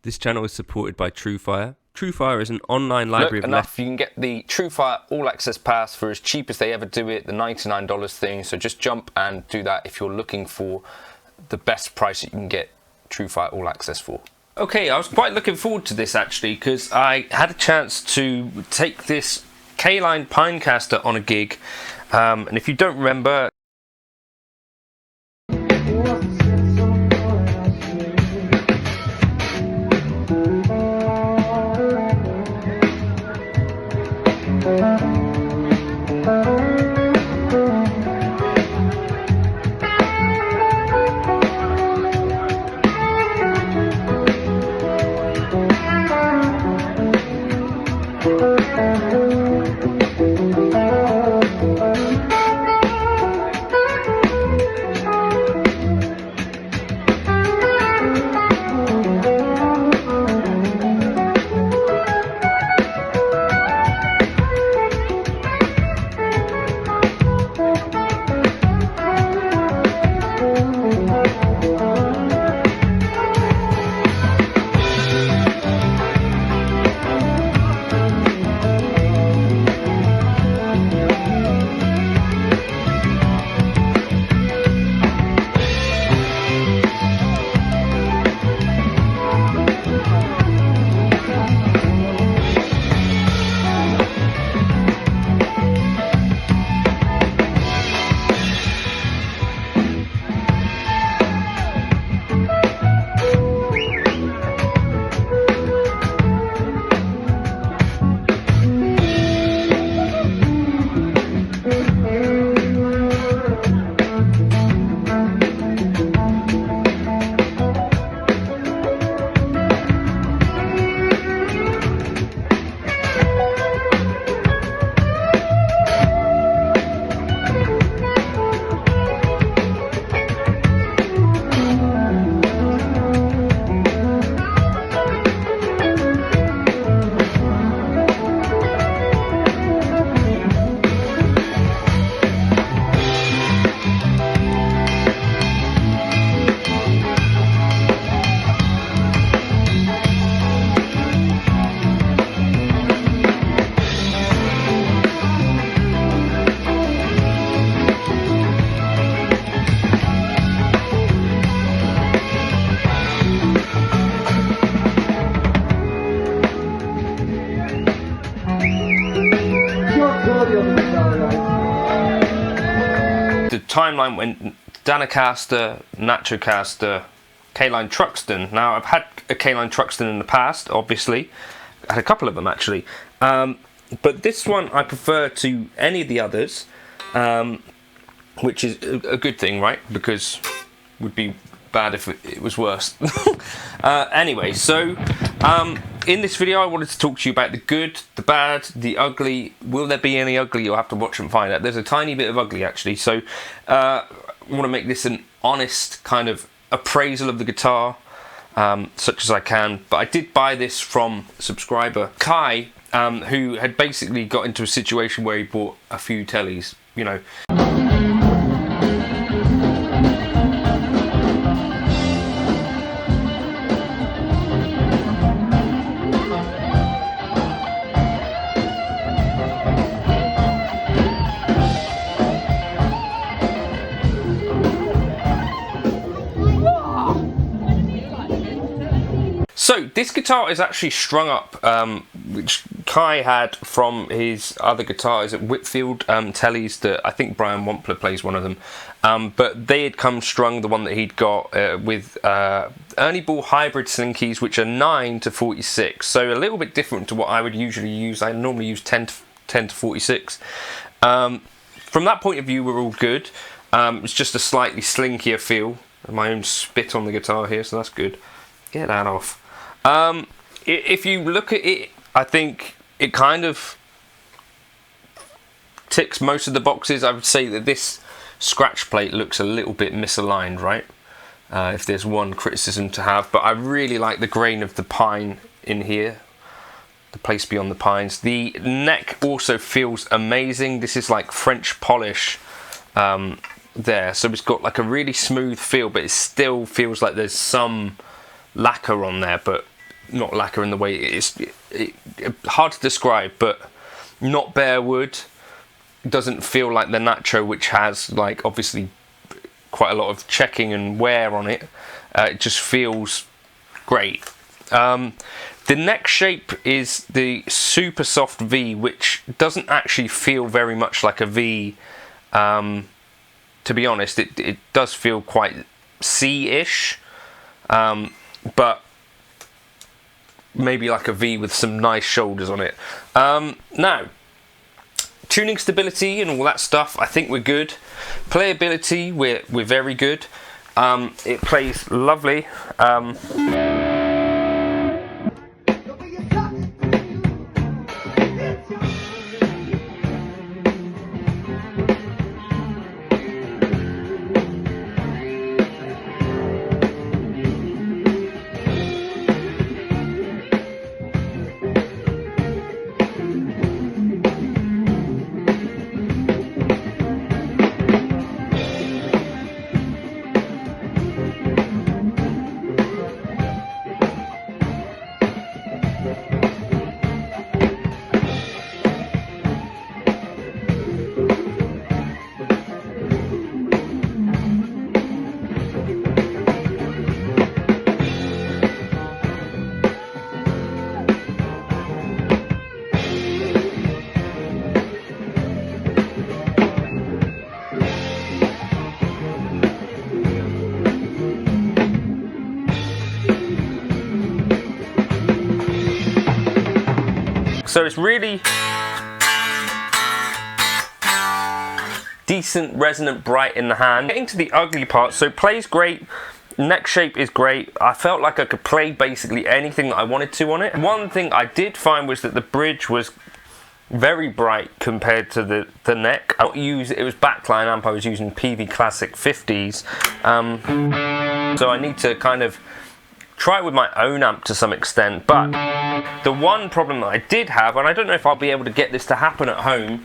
This channel is supported by Truefire. Truefire is an online library of You can get the Truefire All Access Pass for as cheap as they ever do it, the $99 thing. So just jump and do that if you're looking for the best price that you can get Truefire All Access for. Okay, I was quite looking forward to this actually because I had a chance to take this K Line Pinecaster on a gig. And if you don't remember, the timeline went Danacaster, Natrocaster, K Line Truxton. Now I've had a K Line Truxton in the past, obviously. I had a couple of them actually. But this one I prefer to any of the others, which is a good thing, right? Because it would be bad if it was worse. Anyway, so in this video I wanted to talk to you about the good, the bad, the ugly. Will there be any ugly? You'll have to watch and find out. There's a tiny bit of ugly actually, so I want to make this an honest kind of appraisal of the guitar, such as I can. But I did buy this from a subscriber, Kai, who had basically got into a situation where he bought a few Teles, you know. So this guitar is actually strung up, which Kai had from his other guitars at Whitfield Teles. That I think Brian Wampler plays one of them, but they had come strung, the one that he'd got with Ernie Ball hybrid Slinkys, which are 9 to 46, so a little bit different to what I would usually use. I normally use 10 to 46. From that point of view, we're all good. It's just a slightly slinkier feel. My own spit on the guitar here, so that's good. Get that off. If you look at it, I think it kind of ticks most of the boxes. I would say that this scratch plate looks a little bit misaligned, right? If there's one criticism to have, but I really like the grain of the pine in here, the place beyond the pines. The neck also feels amazing. This is like French polish there, so it's got like a really smooth feel, but it still feels like there's some lacquer on there, but not lacquer in the way hard to describe, but not bare wood. Doesn't feel like the Nacho, which has like obviously quite a lot of checking and wear on it. It just feels great. The neck shape is the super soft V, which doesn't actually feel very much like a V. To be honest, it does feel quite C-ish, but maybe like a V with some nice shoulders on it. Now, tuning stability and all that stuff, I think we're good. Playability, we're very good. It plays lovely. So it's really decent, resonant, bright in the hand. Getting to the ugly part, so plays great, neck shape is great. I felt like I could play basically anything that I wanted to on it. One thing I did find was that the bridge was very bright compared to the neck. It was backline amp, I was using PV Classic 50s. So I need to kind of try it with my own amp to some extent, but the one problem that I did have, and I don't know if I'll be able to get this to happen at home,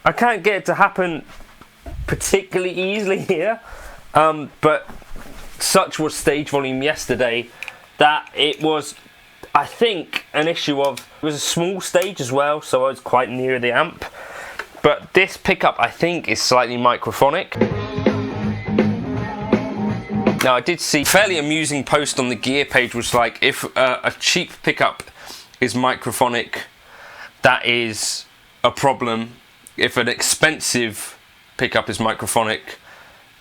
I can't get it to happen particularly easily here, but such was stage volume yesterday that it was, I think, an issue of, it was a small stage as well, so I was quite near the amp, but this pickup I think is slightly microphonic. Now I did see a fairly amusing post on the gear page, which like, if a cheap pickup is microphonic, that is a problem. If an expensive pickup is microphonic,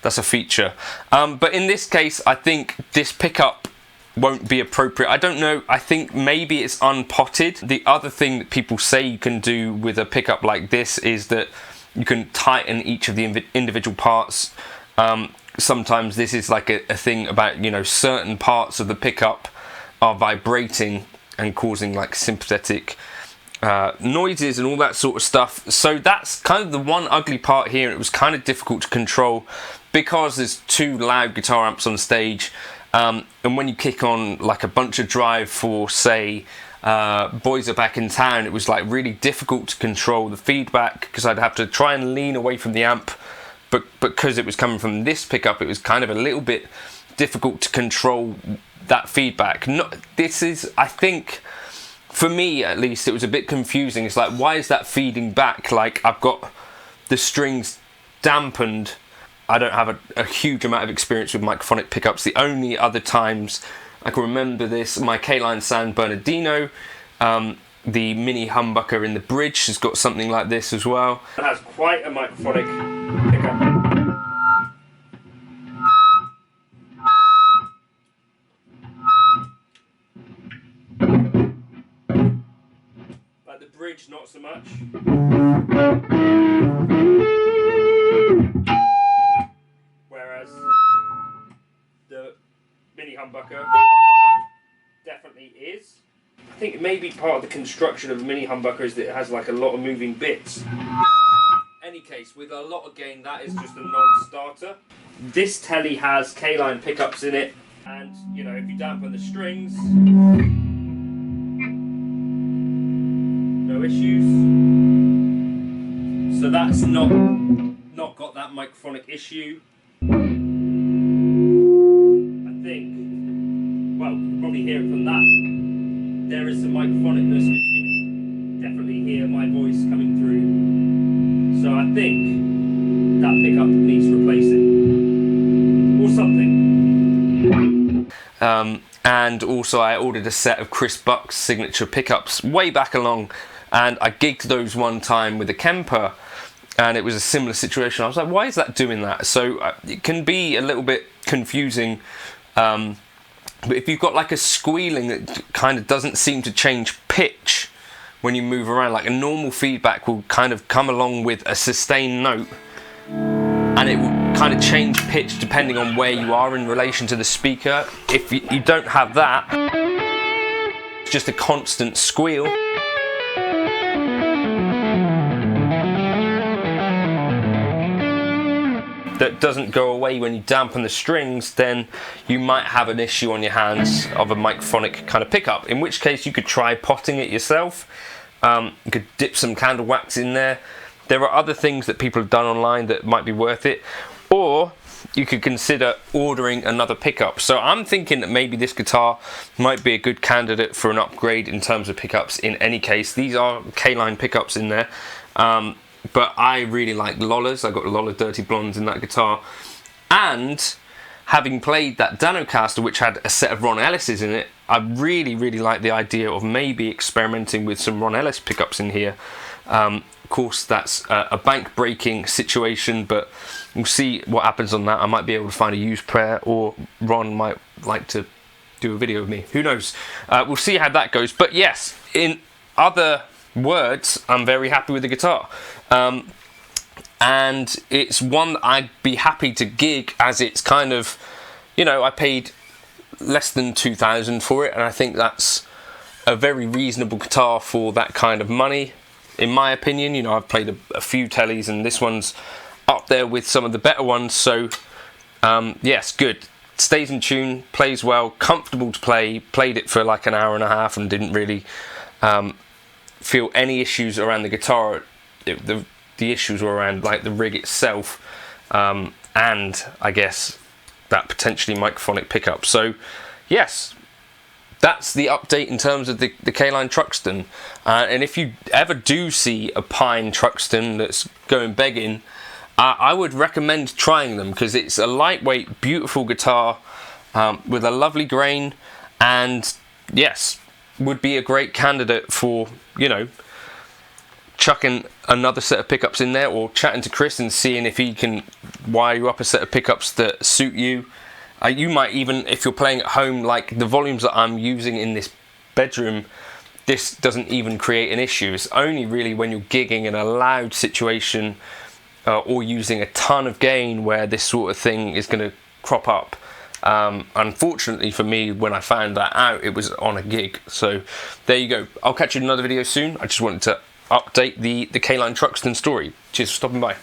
that's a feature. But in this case, I think this pickup won't be appropriate. I don't know, I think maybe it's unpotted. The other thing that people say you can do with a pickup like this is that you can tighten each of the individual parts. Sometimes this is like a thing about, you know, certain parts of the pickup are vibrating and causing like sympathetic noises and all that sort of stuff. So that's kind of the one ugly part here. It was kind of difficult to control because there's two loud guitar amps on stage, and when you kick on like a bunch of drive for, say, Boys Are Back in Town, it was like really difficult to control the feedback because I'd have to try and lean away from the amp, but because it was coming from this pickup, it was kind of a little bit difficult to control that feedback. This is, I think, for me at least, it was a bit confusing. It's like, why is that feeding back? Like, I've got the strings dampened. I don't have a huge amount of experience with microphonic pickups. The only other times I can remember this, my K Line San Bernardino, the mini humbucker in the bridge has got something like this as well. It has quite a microphonic pickup. Like the bridge, not so much. Whereas the mini humbucker definitely is. I think maybe part of the construction of a mini humbucker is that it has like a lot of moving bits. Any case, with a lot of gain, that is just a non-starter. This Tele has K Line pickups in it, and you know, if you dampen the strings, no issues. So that's not got that microphonic issue. I think, well, you can probably hear it from that. There is some microphonicness, because you can definitely hear my voice coming through. So I think that pickup needs replacing, or something. And also I ordered a set of Chris Buck's signature pickups way back along, and I gigged those one time with a Kemper, and it was a similar situation. I was like, why is that doing that? So it can be a little bit confusing. But if you've got like a squealing that kind of doesn't seem to change pitch when you move around, like a normal feedback will kind of come along with a sustained note, and it will kind of change pitch depending on where you are in relation to the speaker. If you don't have that, it's just a constant squeal. That doesn't go away when you dampen the strings, then you might have an issue on your hands of a microphonic kind of pickup, in which case you could try potting it yourself. You could dip some candle wax in there. There are other things that people have done online that might be worth it, or you could consider ordering another pickup. So I'm thinking that maybe this guitar might be a good candidate for an upgrade in terms of pickups. In any case, these are K Line pickups in there. But I really like Lola's. I got a lot of Dirty Blondes in that guitar. And having played that Danocaster, which had a set of Ron Ellis's in it, I really, really like the idea of maybe experimenting with some Ron Ellis pickups in here. Of course, that's a bank breaking situation, but we'll see what happens on that. I might be able to find a used pair, or Ron might like to do a video of me. Who knows? We'll see how that goes. But yes, in other words, I'm very happy with the guitar. And it's one that I'd be happy to gig, as it's kind of, you know, I paid less than 2,000 for it, and I think that's a very reasonable guitar for that kind of money, in my opinion. You know, I've played a few Teles, and this one's up there with some of the better ones. So yes, good. Stays in tune, plays well, comfortable to play. Played it for like an hour and a half and didn't really feel any issues around the guitar. The issues were around like the rig itself, and I guess that potentially microphonic pickup. So yes, that's the update in terms of the K Line Truxton. And if you ever do see a Pine Truxton that's going begging, I would recommend trying them, because it's a lightweight, beautiful guitar with a lovely grain, and yes, would be a great candidate for, you know, chucking another set of pickups in there, or chatting to Chris and seeing if he can wire you up a set of pickups that suit you. You might even, if you're playing at home, like the volumes that I'm using in this bedroom, this doesn't even create an issue. It's only really when you're gigging in a loud situation or using a ton of gain where this sort of thing is going to crop up. Unfortunately for me, when I found that out, it was on a gig. So there you go. I'll catch you in another video soon. I just wanted to update the K Line Truxton story. Cheers for stopping by.